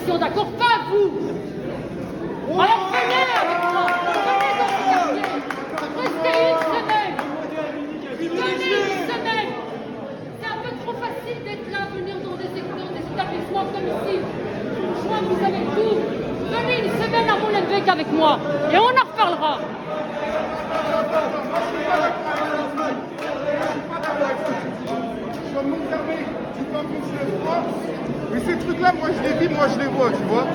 manifestation, d'accord? Pas vous. Alors venez avec moi. Venez dans ce quartier. Restez une semaine. Venez une semaine. C'est un peu trop facile d'être là, venir dans des établissements comme ici. Je vois que vous avez tout. Venez une semaine à Molenbeek avec moi et on en reparlera. Mais ces trucs-là, moi je les vis, moi je les vois, tu vois.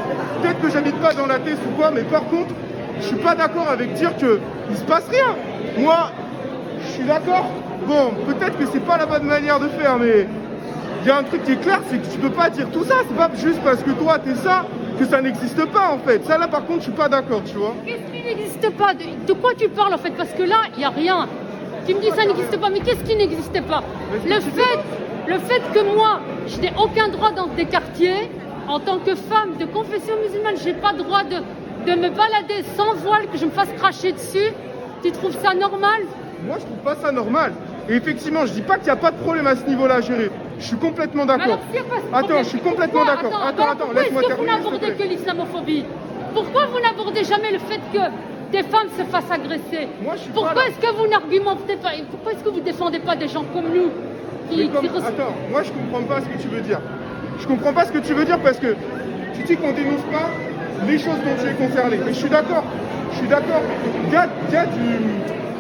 Peut-être que j'habite pas dans la tête ou quoi, mais par contre, je suis pas d'accord avec dire que il se passe rien. Moi, je suis d'accord. Bon, peut-être que c'est pas la bonne manière de faire, mais il y a un truc qui est clair, c'est que tu peux pas dire tout ça. C'est pas juste parce que toi t'es ça que ça n'existe pas en fait. Ça là par contre, je suis pas d'accord, tu vois. Qu'est-ce qui n'existe pas? De quoi tu parles en fait? Parce que là, il y a rien. Tu me dis ça n'existe pas, mais qu'est-ce qui n'existe pas? Le fait que moi, je n'ai aucun droit dans des quartiers, en tant que femme de confession musulmane, je n'ai pas le droit de me balader sans voile, que je me fasse cracher dessus. Tu trouves ça normal? Moi, je trouve pas ça normal. Et effectivement, je dis pas qu'il n'y a pas de problème à ce niveau-là à gérer. Je suis complètement d'accord. Attends, je suis complètement d'accord. Attends, laisse-moi terminer. Pourquoi est-ce que vous n'abordez que l'islamophobie? Pourquoi vous n'abordez jamais le fait que des femmes se fassent agresser? Pourquoi est-ce que vous n'argumentez pas? Pourquoi est-ce que vous ne défendez pas des gens comme nous Attends, moi je comprends pas ce que tu veux dire. Je comprends pas ce que tu veux dire parce que tu dis qu'on dénonce pas les choses dont tu es concerné. Mais je suis d'accord. Il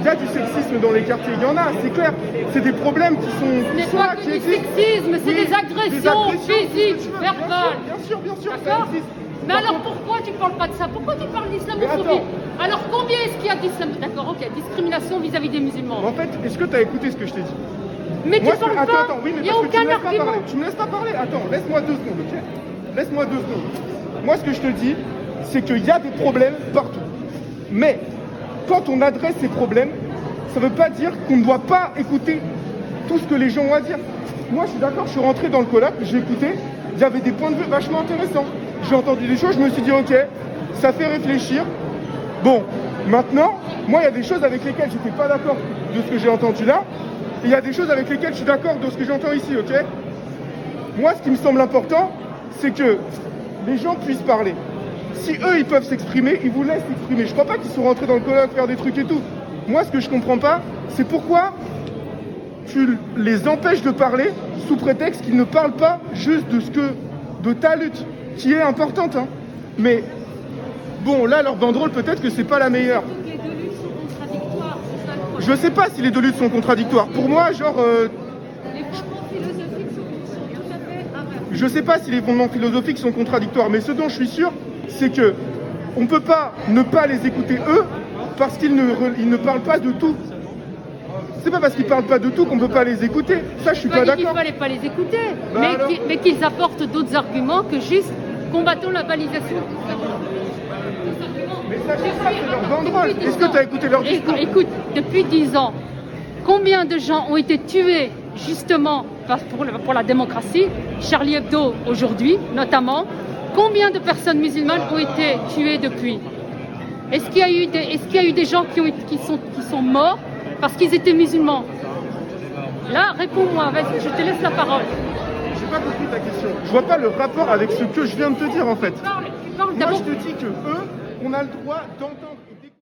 y a du sexisme dans les quartiers, il y en a, c'est clair. C'est des problèmes qui sont... Ce n'est pas que du sexisme, c'est des agressions physiques, verbales. Bien sûr, ça d'accord. existe. Mais alors pourquoi tu ne parles pas de ça? Pourquoi tu parles d'islamophobie? Alors combien est-ce qu'il y a d'islamophobie? D'accord, ok, discrimination vis-à-vis des musulmans. En fait, est-ce que tu as écouté ce que je t'ai dit? Mais tu parles pas. Attends, oui, mais il n'y a parce que aucun argument. Tu me laisses pas parler. Attends, laisse-moi 2 secondes, ok? Laisse-moi 2 secondes. Moi, ce que je te dis, c'est qu'il y a des problèmes partout. Mais quand on adresse ces problèmes, ça ne veut pas dire qu'on ne doit pas écouter tout ce que les gens ont à dire. Moi, je suis d'accord, je suis rentré dans le colloque, j'ai écouté, il y avait des points de vue vachement intéressants. J'ai entendu des choses, je me suis dit, ok, ça fait réfléchir. Bon, maintenant, moi, il y a des choses avec lesquelles je n'étais pas d'accord de ce que j'ai entendu là. Et il y a des choses avec lesquelles je suis d'accord de ce que j'entends ici, ok? Moi, ce qui me semble important, c'est que les gens puissent parler. Si eux, ils peuvent s'exprimer, ils vous laissent s'exprimer. Je crois pas qu'ils sont rentrés dans le colloque faire des trucs et tout. Moi, ce que je comprends pas, c'est pourquoi tu les empêches de parler sous prétexte qu'ils ne parlent pas juste de ta lutte, qui est importante, hein. Mais bon, là, leur banderole, peut-être que c'est pas la meilleure. Les deux luttes sont contradictoires, c'est ça le problème. Je sais pas si les deux luttes sont contradictoires. Pour moi, genre... Les fondements philosophiques sont tout à fait inversés. Je sais pas si les fondements philosophiques sont contradictoires, mais ce dont je suis sûr, c'est que on peut pas ne pas les écouter eux, parce qu'ils ne parlent pas de tout. C'est pas parce qu'ils parlent pas de tout qu'on peut pas les écouter. Ça, je suis pas d'accord. Il ne fallait pas les écouter, Bah mais qu'ils apportent d'autres arguments que juste combattons la balisation. Mais ça, c'est leur banderole. Est-ce que tu as écouté leur discours? Écoute, depuis 10 ans, combien de gens ont été tués justement pour la démocratie? Charlie Hebdo aujourd'hui, notamment. Combien de personnes musulmanes ont été tuées depuis? Est-ce qu'il y a eu des gens qui sont morts parce qu'ils étaient musulmans? Là, réponds-moi, vas-y, je te laisse la parole. J'ai pas compris ta question. Je vois pas le rapport avec ce que je viens de te dire en fait. Tu parles Moi, je te dis que eux, on a le droit d'entendre.